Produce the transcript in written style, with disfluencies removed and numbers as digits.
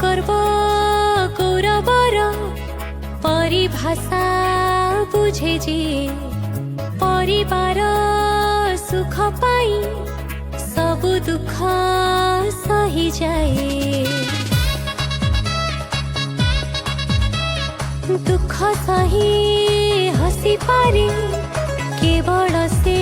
गर्व गौरवर परिभाषा बुझे जे परिवार सुख पाई सब दुख सही जाए। दुख सही हसी पारे केवल से